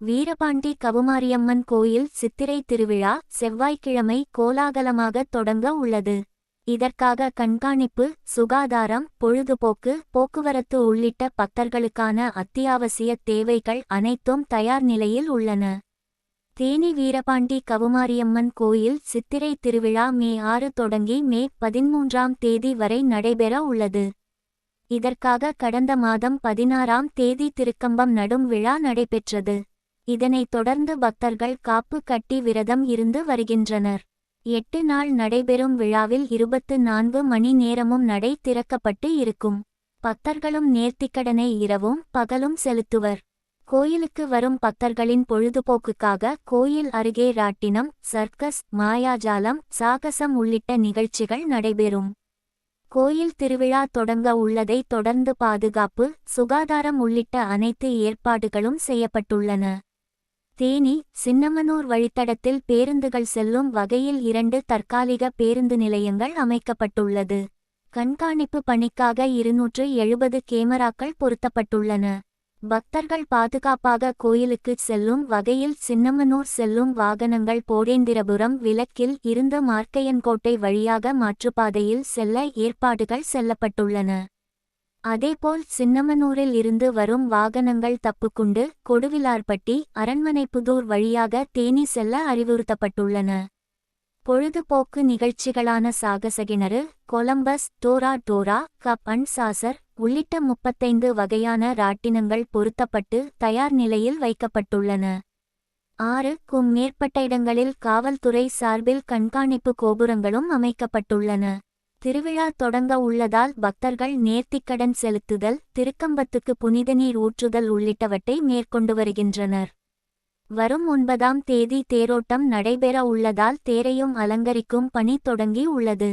வீரபாண்டி கவுமாரியம்மன் கோயில் சித்திரை திருவிழா செவ்வாய்க்கிழமை கோலாகலமாக தொடங்க உள்ளது. இதற்காக கண்காணிப்பு, சுகாதாரம், பொழுதுபோக்கு, போக்குவரத்து உள்ளிட்ட பக்தர்களுக்கான அத்தியாவசிய தேவைகள் அனைத்தும் தயார் நிலையில் உள்ளன. தேனி வீரபாண்டி கவுமாரியம்மன் கோயில் சித்திரை திருவிழா மே 6 தொடங்கி மே 13ஆம் தேதி வரை நடைபெற உள்ளது. இதற்காக கடந்த மாதம் 16ஆம் தேதி திருக்கம்பம் நடும் விழா நடைபெற்றது. இதனைத் தொடர்ந்து பக்தர்கள் காப்பு கட்டி விரதம் இருந்து வருகின்றனர். 8 நாள் நடைபெறும் விழாவில் 24 மணி நேரமும் நடை திறக்கப்பட்டு இருக்கும். பக்தர்களும் நேர்த்திக்கடனை இரவும் பகலும் செலுத்துவர். கோயிலுக்கு வரும் பக்தர்களின் பொழுதுபோக்குக்காக கோயில் அருகே ராட்டினம், சர்க்கஸ், மாயாஜாலம், சாகசம் உள்ளிட்ட நிகழ்ச்சிகள் நடைபெறும். கோயில் திருவிழா தொடங்க உள்ளதை தொடர்ந்து பாதுகாப்பு, சுகாதாரம் உள்ளிட்ட அனைத்து ஏற்பாடுகளும் செய்யப்பட்டுள்ளன. தேனி, சின்னமனூர் வழித்தடத்தில் பேருந்துகள் செல்லும் வகையில் 2 தற்காலிக பேருந்து நிலையங்கள் அமைக்கப்பட்டுள்ளது. கண்காணிப்பு பணிக்காக 270 கேமராக்கள் பொருத்தப்பட்டுள்ளன. பக்தர்கள் பாதுகாப்பாக கோயிலுக்கு செல்லும் வகையில் சின்னமனூர் செல்லும் வாகனங்கள் போடேந்திரபுரம் விலக்கில் இருந்து மார்க்கையன்கோட்டை வழியாக மாற்றுப்பாதையில் செல்ல ஏற்பாடுகள் செய்யப்பட்டுள்ளன. அதேபோல் சின்னமனூரில் இருந்து வரும் வாகனங்கள் தப்புக்குண்டு, கொடுவிலார்பட்டி, அரண்மனைப்புதூர் வழியாக தேனி செல்ல அறிவுறுத்தப்பட்டுள்ளன. பொழுதுபோக்கு நிகழ்ச்சிகளான சாகசகிணறு, Columbus, Dora Dora, cup and saucer உள்ளிட்ட 35 வகையான ராட்டினங்கள் பொருத்தப்பட்டு தயார் நிலையில் வைக்கப்பட்டுள்ளன. 6க்கும் மேற்பட்ட இடங்களில் காவல்துறை சார்பில் கண்காணிப்பு கோபுரங்களும் அமைக்கப்பட்டுள்ளன. திருவிழா தொடங்க உள்ளதால் பக்தர்கள் நேர்த்திக்கடன் செலுத்துதல், திருக்கம்பத்துக்கு புனித நீர் ஊற்றுதல் உள்ளிட்டவற்றை மேற்கொண்டு வருகின்றனர். வரும் 9ஆம் தேதி தேரோட்டம் நடைபெற உள்ளதால் தேரையும் அலங்கரிக்கும் பணி தொடங்கி உள்ளது.